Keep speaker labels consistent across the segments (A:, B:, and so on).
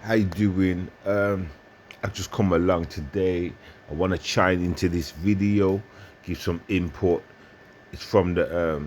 A: How you doing? I've just come along today. I want to chime into this video, give some input. It's from the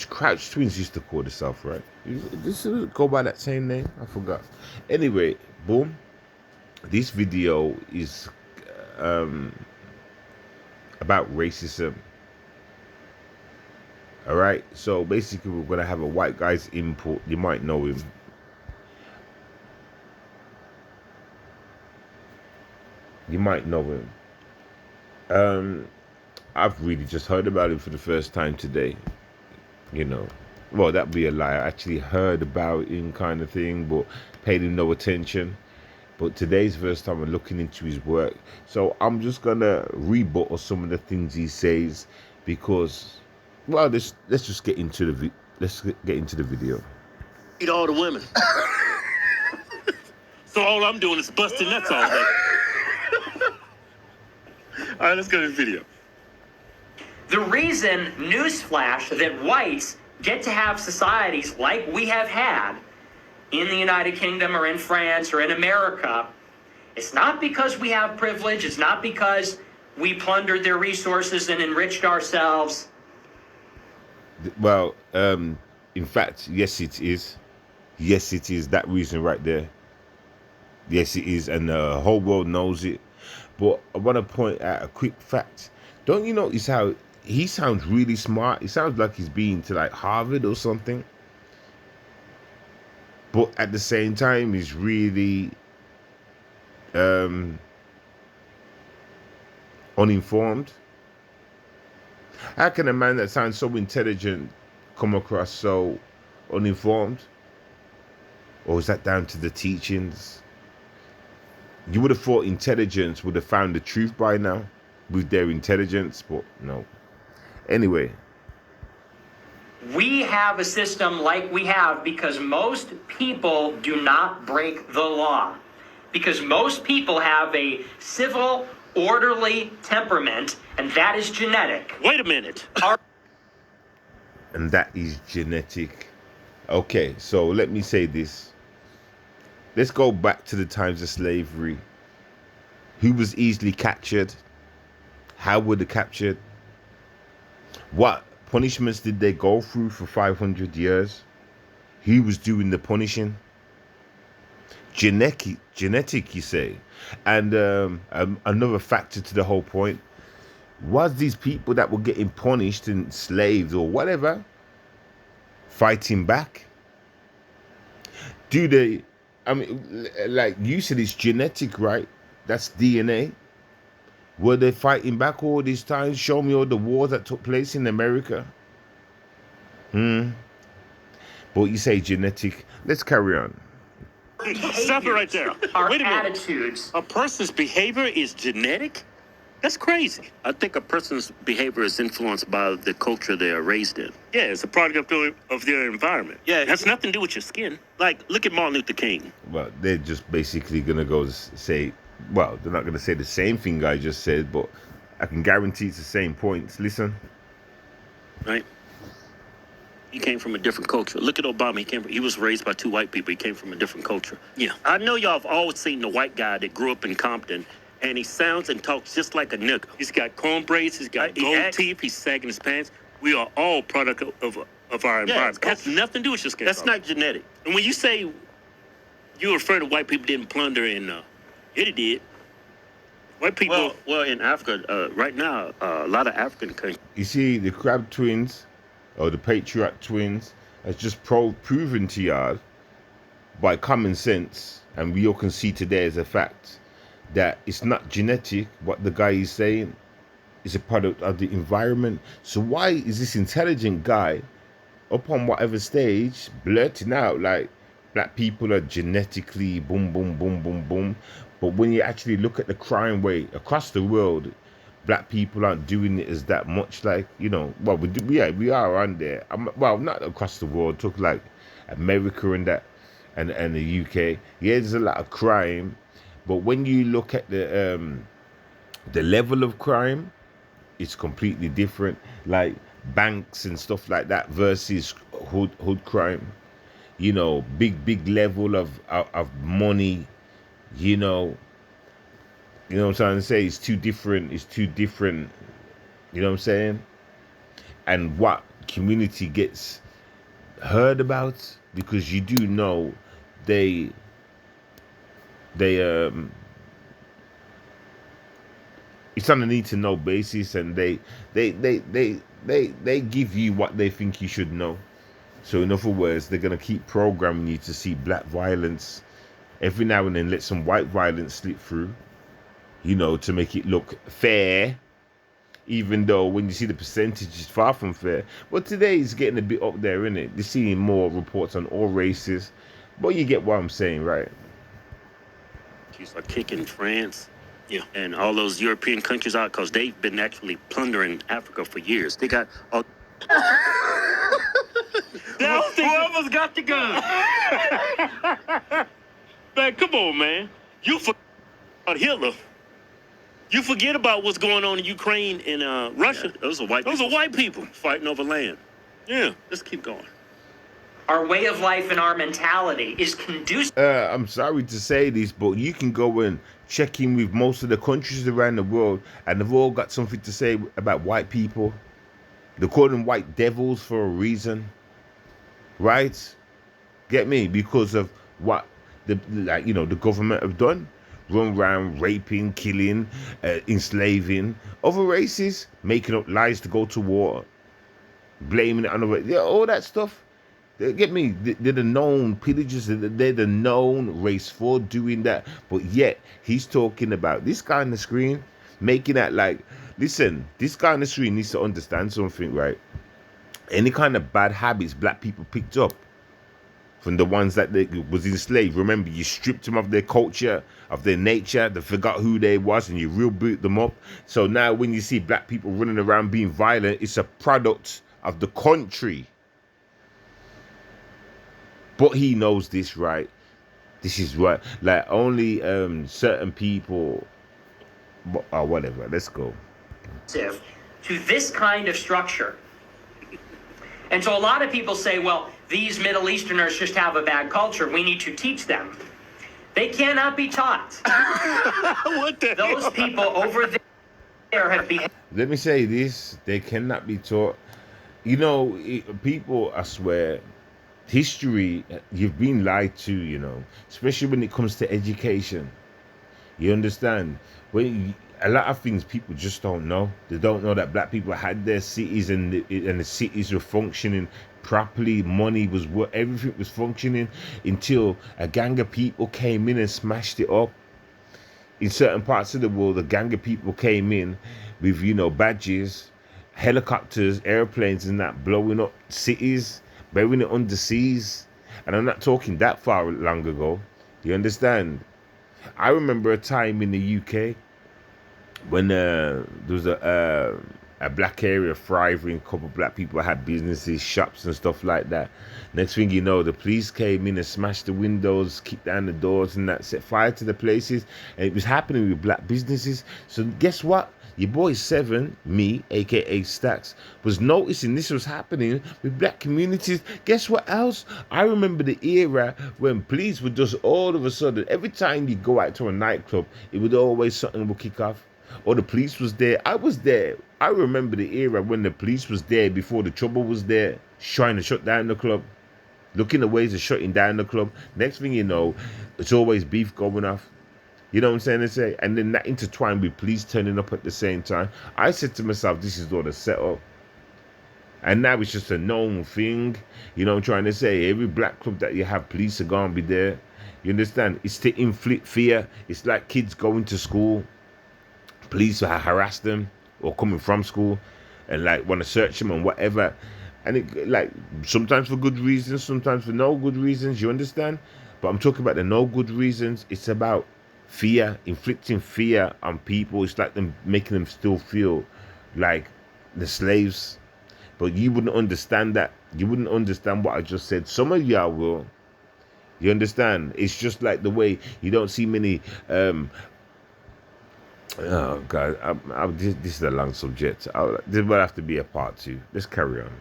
A: Crouch Twins used to call themselves, right? This go by that same name? I forgot. Anyway, boom. This video is um, about racism. All right. So basically, we're gonna have a white guy's input. You might know him. You might know him. I've really just heard about him for the first time today. You know, well, that'd be a lie. I actually heard about him, kind of thing, but paid him no attention. But today's the first time I'm looking into his work, so I'm just gonna rebuttal some of the things he says because, well, let's just get into the video.
B: Eat all the women. So all I'm doing is busting nuts all day. All right, let's go to the video.
C: The reason, newsflash, that whites get to have societies like we have had in the United Kingdom or in France or in America, it's not because we have privilege, it's not because we plundered their resources and enriched ourselves.
A: Well, in fact, yes, it is. Yes, it is that reason right there. Yes, it is, and the whole world knows it. But I want to point out a quick fact. Don't you notice how he sounds really smart? He sounds like he's been to like Harvard or something. But at the same time, he's really uninformed. How can a man that sounds so intelligent come across so uninformed? Or is that down to the teachings? You would have thought intelligence would have found the truth by now with their intelligence, but no. Anyway.
C: We have a system like we have because most people do not break the law. Because most people have a civil, orderly temperament, and that is genetic.
B: Wait a minute.
A: And that is genetic. Okay, so let me say this. Let's go back to the times of slavery. Who was easily captured? How were they captured? What punishments did they go through for 500 years? Who was doing the punishing? Genetic, you say. And another factor to the whole point was these people that were getting punished and enslaved or whatever fighting back. Do they? I mean, like you said, it's genetic, right? That's DNA. Were they fighting back all these times? Show me all the wars that took place in America. But you say genetic. Let's carry on.
B: Stop it right there.
C: Our
B: Wait a minute.
C: attitudes.
B: A person's behavior is genetic? That's crazy. I think a person's behavior is influenced by the culture they are raised in. Yeah, it's a product of their environment. Yeah, it has nothing to do with your skin. Like, look at Martin Luther King.
A: Well, they're just basically going to go say, well, they're not going to say the same thing I just said, but I can guarantee it's the same points. Listen.
B: Right? He came from a different culture. Look at Obama. He was raised by two white people. He came from a different culture. Yeah. I know y'all have always seen the white guy that grew up in Compton, and he sounds and talks just like a nigga. He's got comb braids. He's got gold teeth. He's sagging his pants. We are all product of our environment. It has nothing to do with your skin. That's not genetic. And when you say you refer to white people didn't plunder and it did. White people, well, in Africa, right now, a lot of African countries.
A: You see, the Crab Twins, or the Patriot Twins, has just proven to you by common sense, and we all can see today as a fact, that it's not genetic, what the guy is saying. It's a product of the environment. So why is this intelligent guy up on whatever stage blurting out like black people are genetically boom, boom, boom, boom, boom? But when you actually look at the crime rate across the world, black people aren't doing it as that much. Like, you know, well, we are on there. Well, not across the world. Talk like America and that, and the UK. Yeah, there's a lot of crime, but when you look at the level of crime, it's completely different. Like banks and stuff like that versus hood crime. you know, big level of money, you know. You know what I'm trying to say? It's too different. It's too different. You know what I'm saying? And what community gets heard about, because you do know they they it's on a need to know basis, and they give you what they think you should know. So in other words, they're gonna keep programming you to see black violence every now and then, let some white violence slip through, you know, to make it look fair, even though when you see the percentage is far from fair. But today it's getting a bit up there, isn't it? They're seeing more reports on all races. But you get what I'm saying, right?
B: She's like kicking France. Yeah. And all those European countries out because they've been actually plundering Africa for years. They got all. Whoever's got the gun. Man, come on, man. You forget about Hitler. You forget about what's going on in Ukraine and Russia. Yeah. Those are white people fighting over land. Yeah, let's keep going.
C: Our way of life and our mentality is conducive.
A: I'm sorry to say this, but you can go and check in with most of the countries around the world, and they've all got something to say about white people. They call them white devils for a reason, right? Get me? Because of what the government have done, run around raping, killing, enslaving other races, making up lies to go to war, blaming it on all that stuff. Get me? They're the known pillagers. They're the known race for doing that. But yet he's talking about this guy on the screen, making that like, listen, this guy on the screen needs to understand something, right? Any kind of bad habits black people picked up from the ones that they was enslaved. Remember, you stripped them of their culture, of their nature. They forgot who they was, and you reboot them up. So now when you see black people running around being violent, it's a product of the country. But he knows this, right? This is what, like, only certain people, whatever. Let's go.
C: To this kind of structure. And so a lot of people say, well, these Middle Easterners just have a bad culture. We need to teach them. They cannot be taught.
B: What the
C: Those
B: hell?
C: people over there have behaved.
A: Let me say this. They cannot be taught. You know, people, I swear, history, you've been lied to, you know, especially when it comes to education. You understand? When a lot of things people just don't know. They don't know that black people had their cities, and the cities were functioning properly. Money was what, everything was functioning until a gang of people came in and smashed it up. In certain parts of the world, a gang of people came in with, you know, badges, helicopters, airplanes, and that, blowing up cities, burying it under seas. And I'm not talking that far long ago. You understand? I remember a time in the UK when there was a black area thriving. A couple of black people had businesses, shops and stuff like that. Next thing you know, the police came in and smashed the windows, kicked down the doors, and that, set fire to the places. And it was happening with black businesses. So guess what? Your boy Seven, me, aka Stacks, was noticing this was happening with black communities. Guess what else? I remember the era when police would just all of a sudden, every time you go out to a nightclub, it would always something would kick off. Or the police was there. I was there. I remember the era when the police was there before the trouble was there, trying to shut down the club, looking at ways of shutting down the club. Next thing you know, it's always beef going off. You know what I'm saying? And then that intertwined with police turning up at the same time. I said to myself, this is all the setup. And now it's just a known thing. You know what I'm trying to say? Every black club that you have, police are going to be there. You understand? It's to inflict fear. It's like kids going to school. Police harass them or coming from school and like want to search them and whatever. And it, like, sometimes for good reasons, sometimes for no good reasons. You understand? But I'm talking about the no good reasons. It's about fear, inflicting fear on people. It's like them, making them still feel like the slaves. But you wouldn't understand that. You wouldn't understand what I just said. Some of y'all will. You understand? It's just like the way you don't see many oh God, this is a long subject. This will have to be a part 2. Let's carry on.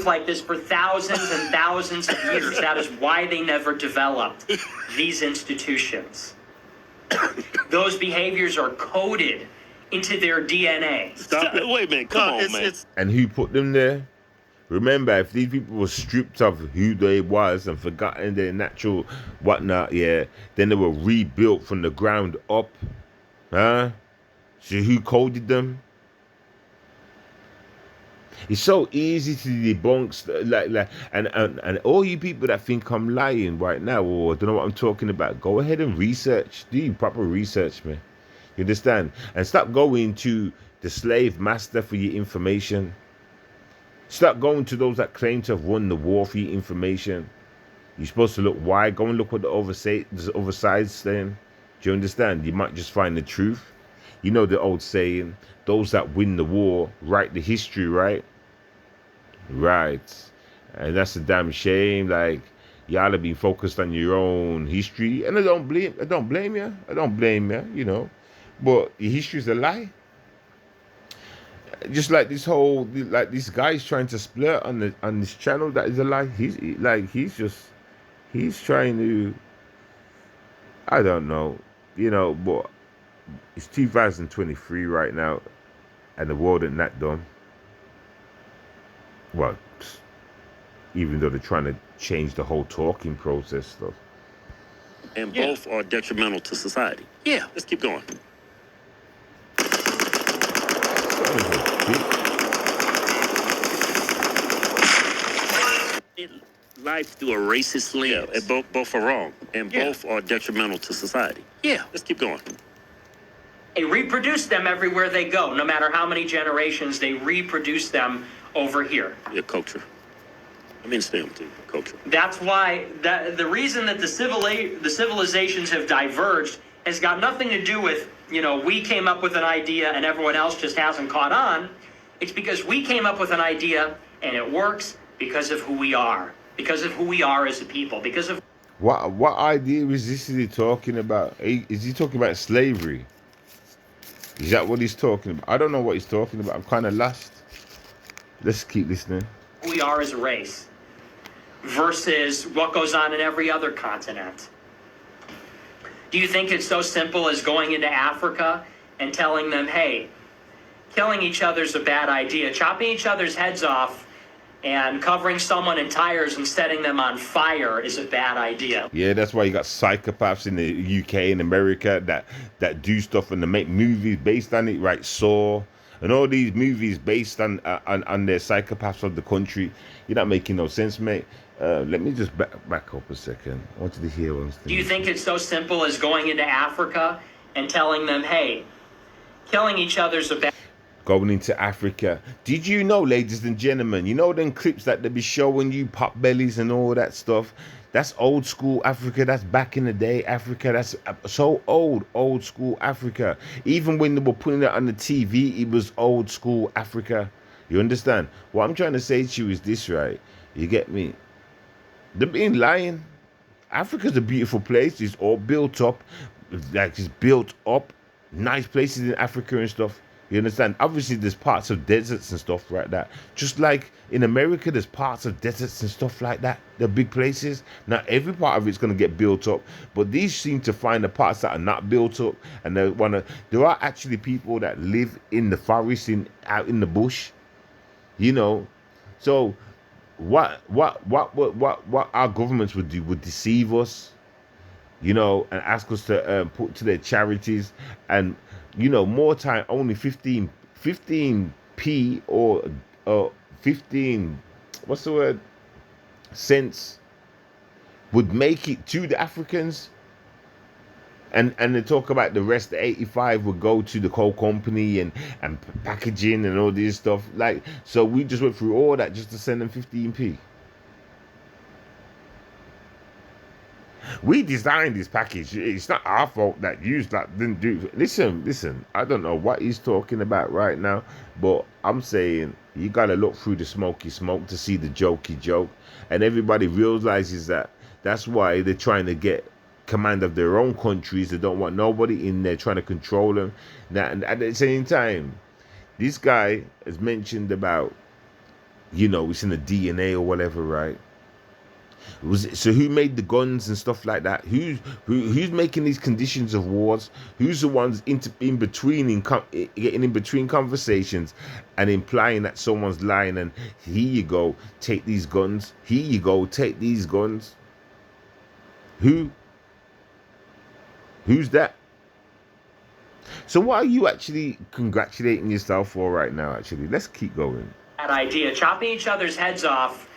C: like this for thousands and thousands of years. That is why they never developed these institutions. Those behaviors are coded into their DNA.
B: Stop it. Wait a minute. Come on, man.
A: And who put them there? Remember, if these people were stripped of who they was and forgotten their natural whatnot, yeah, then they were rebuilt from the ground up. Huh? So who coded them? It's so easy to debunk and all you people that think I'm lying right now or don't know what I'm talking about, go ahead and research. Do your proper research, man. You understand? And stop going to the slave master for your information. Stop going to those that claim to have won the war for your information. You're supposed to look wide. Go and look what the other side's saying. Do you understand? You might just find the truth. You know the old saying, those that win the war write the history, right? Right. And that's a damn shame. Like, y'all have been focused on your own history. And I don't blame you. I don't blame you, you know. But your history's a lie. Just like this whole, like this guy's trying to split on this channel, that is a lie. He's trying to, I don't know, you know, but it's 2023 right now, and the world ain't that dumb. Well, even though they're trying to change the whole talking process stuff.
B: And both are detrimental to society. Yeah, let's keep going. Life through a racist lens. Yeah, and both are wrong. And both are detrimental to society. Yeah, let's keep going.
C: They reproduce them everywhere they go. No matter how many generations, they reproduce them over here.
B: Yeah, culture. I mean, stay on too. Culture.
C: That's why the reason that the civilizations have diverged has got nothing to do with, you know, we came up with an idea and everyone else just hasn't caught on. It's because we came up with an idea and it works because of who we are. Because of who we are as a people. Because of
A: what idea is this? Is he talking about? Is he talking about slavery? Is that what he's talking about? I don't know what he's talking about. I'm kind of lost. Let's keep listening.
C: Who we are as a race versus what goes on in every other continent. Do you think it's so simple as going into Africa and telling them, hey, killing each other's a bad idea, chopping each other's heads off and covering someone in tires and setting them on fire is a bad idea?
A: Yeah, that's why you got psychopaths in the UK and America that do stuff and they make movies based on it, right? Saw and all these movies based on their psychopaths of the country. You're not making no sense, mate. Let me just back up a second. I want you to hear one thing.
C: Do you think it's so simple as going into Africa and telling them, hey, killing each other's a bad...
A: Going into Africa. Did you know, ladies and gentlemen, you know them clips that they be showing you, pop bellies and all that stuff? That's old school Africa. That's back in the day Africa. That's so old school Africa. Even when they were putting it on the TV, it was old school Africa. You understand? What I'm trying to say to you is this, right? You get me? They're being lying. Africa's a beautiful place. It's all built up. Like, it's built up. Nice places in Africa and stuff. You understand? Obviously, there's parts of deserts and stuff like that. Just like in America, there's parts of deserts and stuff like that. They're big places. Not every part of it's going to get built up. But these seem to find the parts that are not built up. And they want to... There are actually people that live in the forest, out in the bush. You know? So, what our governments would do would deceive us. You know, and ask us to put to their charities and... You know, more time, only 15p or 15, what's the word, cents would make it to the Africans. And they talk about the rest, the 85 would go to the coal company and packaging and all this stuff. Like, so we just went through all that just to send them 15p. We designed this package. It's not our fault that you didn't do. Listen. I don't know what he's talking about right now, but I'm saying you got to look through the smoky smoke to see the jokey joke. And everybody realizes that that's why they're trying to get command of their own countries. They don't want nobody in there trying to control them. Now, and at the same time, this guy has mentioned about You know, it's in the DNA or whatever, right? So who made the guns and stuff like that? Who's making these conditions of wars? Who's the ones in between getting in between conversations and implying that someone's lying? And here you go, take these guns. Here you go, take these guns. Who's that? So what are you actually congratulating yourself for right now? Actually, let's keep going.
C: That idea, chopping each other's heads off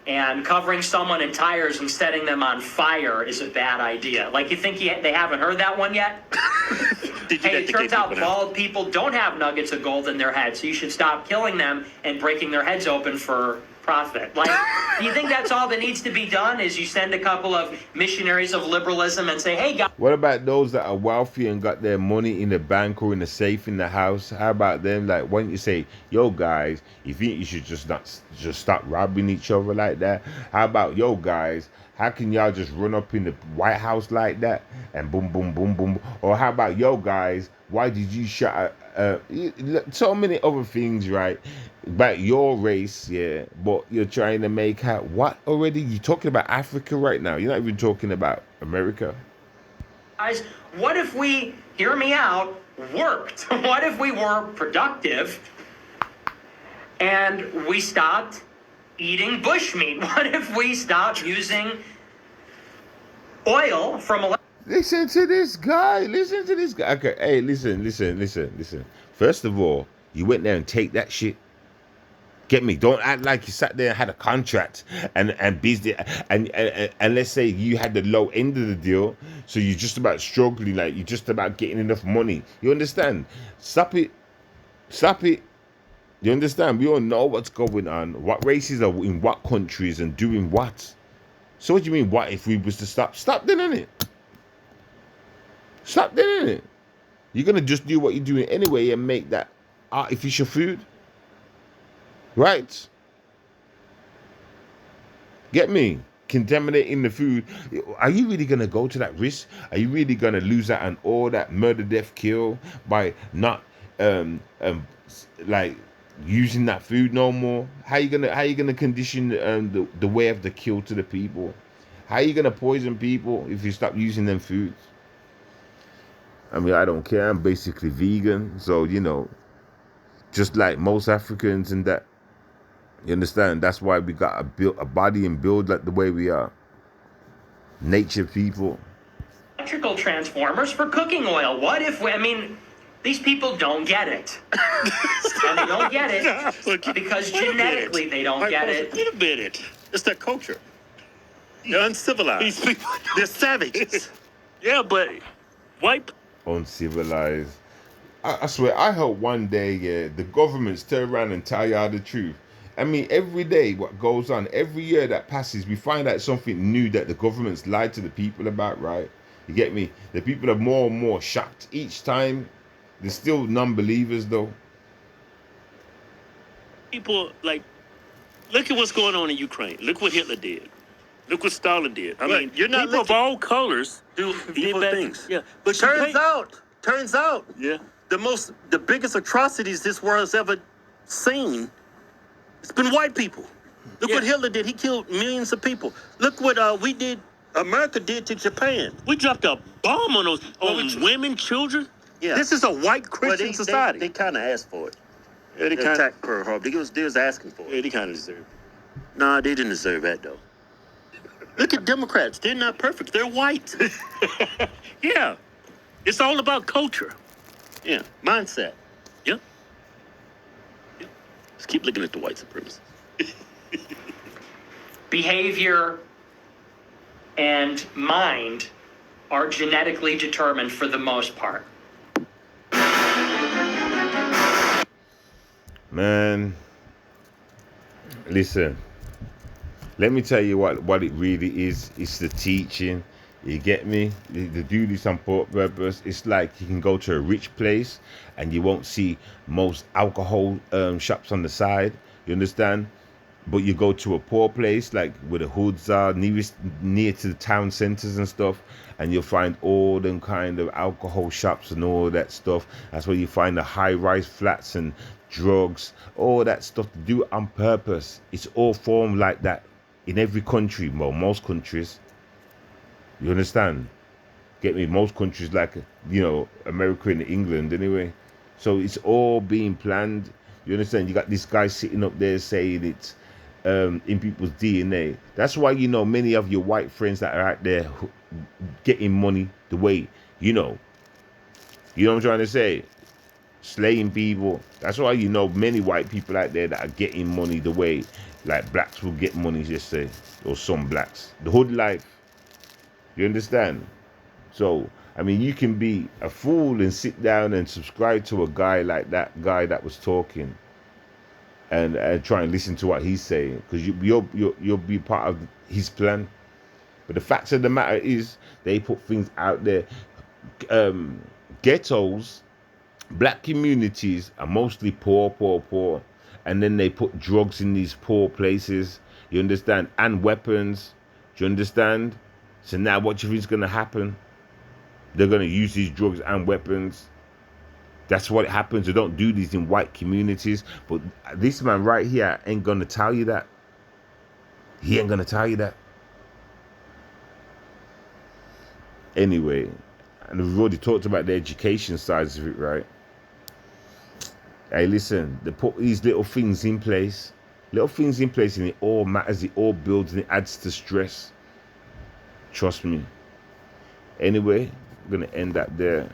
C: and covering someone in tires and setting them on fire is a bad idea. Like, you think they haven't heard that one yet? Hey, it turns out bald people don't have nuggets of gold in their heads, so you should stop killing them and breaking their heads open for profit. Like, do you think that's all that needs to be done, is you send a couple of missionaries of liberalism and say, hey, guys.
A: What about those that are wealthy and got their money in the bank or in the safe in the house? How about them? Like, why don't you say, yo, guys, you think you should just stop robbing each other like that? How about, yo, guys, how can y'all just run up in the White House like that and boom, boom, boom, boom? Or how about, yo, guys, why did you shut so many other things, right? About your race, yeah, but you're trying to make out what already? You're talking about Africa right now. You're not even talking about America.
C: Guys, what if we, hear me out, worked? What if we were productive and we stopped eating bushmeat? What if we stopped using oil from
A: Listen to this guy. Listen to this guy. Okay, hey, listen. First of all, you went there and take that shit. Get me? Don't act like you sat there and had a contract and busy and let's say you had the low end of the deal, so you're just about struggling, like you're just about getting enough money. You understand? Stop it. You understand? We all know what's going on. What races are in what countries and doing what. So what do you mean? What if we was to stop? Stop doing it. Stop doing it. You're gonna just do what you're doing anyway and make that artificial food. Right? Get me? Contaminating the food. Are you really going to go to that risk? Are you really going to lose out on all that murder, death, kill by not like using that food no more? How you gonna condition the way of the kill to the people? How are you gonna poison people if you stop using them foods? I mean, I don't care. I'm basically vegan, so you know, just like most Africans and that. You understand? That's why we got a body and build like the way we are. Nature people.
C: Electrical transformers for cooking oil. What if these people don't get it. And they don't get it because genetically they don't get it.
B: Wait a minute. It's their culture. They're uncivilized. These people, they're savages. Yeah, but white.
A: Uncivilized. I swear, I hope one day, yeah, the governments turn around and tell y'all the truth. I mean, every day what goes on, every year that passes, we find out something new that the government's lied to the people about, right? You get me? The people are more and more shocked each time. They're still non-believers, though.
B: People, like, look at what's going on in Ukraine. Look what Hitler did. Look what Stalin did. I mean, you're not people of all colors do evil things. Yeah, but turns out, yeah, the biggest atrocities this world's ever seen. It's been white people. Look what Hitler did. He killed millions of people. Look what America did to Japan. We dropped a bomb on those women, children. Yeah. This is a white Christian society. They kind of asked for it. Yeah, they attacked Pearl Harbor. They was asking for it. Yeah, they kind of deserved it. Nah, they didn't deserve that, though. Look at Democrats. They're not perfect. They're white. Yeah. It's all about culture. Yeah. Mindset. Yeah. Let's keep looking at the white supremacists.
C: Behavior and mind are genetically determined for the most part.
A: Man, listen. Let me tell you what it really is. It's the teaching. You get me? They do this on purpose. It's like you can go to a rich place and you won't see most alcohol shops on the side. You understand? But you go to a poor place, like where the hoods are, near to the town centers and stuff, and you'll find all them kind of alcohol shops and all that stuff. That's where you find the high-rise flats and drugs, all that stuff, to do it on purpose. It's all formed like that in every country, well, most countries. You understand? Get me? Most countries, like, you know, America and England anyway. So it's all being planned. You understand? You got this guy sitting up there saying it's in people's DNA. That's why, you know, many of your white friends that are out there getting money the way, you know what I'm trying to say? Slaying people. That's why, you know, many white people out there that are getting money the way like blacks will get money, just say, or some blacks. The hood life. You understand? So, I mean, you can be a fool and sit down and subscribe to a guy like that guy that was talking, and try and listen to what he's saying, because you'll be part of his plan. But the fact of the matter is, they put things out there. Ghettos, black communities are mostly poor, and then they put drugs in these poor places. You understand? And weapons. Do you understand? So now, what do you think is going to happen? They're going to use these drugs and weapons. That's what happens. They don't do these in white communities. But this man right here ain't going to tell you that. He ain't going to tell you that. Anyway, and we've already talked about the education sides of it, right? Hey, listen, they put these little things in place. And it all matters. It all builds and it adds to stress. Trust me. Anyway, I'm going to end that there.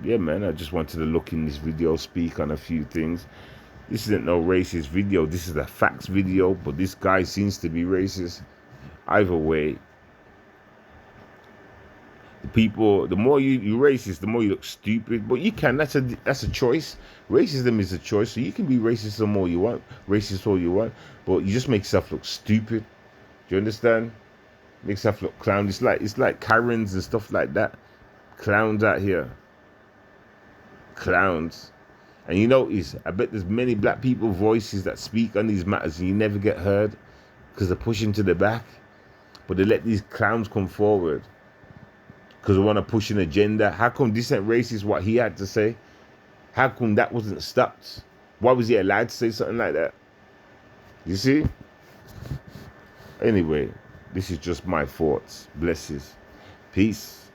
A: Yeah, man, I just wanted to look in this video, speak on a few things. This isn't no racist video. This is a facts video, but this guy seems to be racist. Either way, the people, the more you racist, the more you look stupid. But you can, that's a choice. Racism is a choice, so you can be racist all you want, but you just make yourself look stupid. Do you understand? Make yourself look clown. It's like Karens and stuff like that. Clowns out here. Clowns. And you notice, I bet there's many black people voices that speak on these matters and you never get heard because they're pushing to the back. But they let these clowns come forward because they want to push an agenda. How come this ain't racist, what he had to say? How come that wasn't stopped? Why was he allowed to say something like that? You see? Anyway, this is just my thoughts. Blessings. Peace.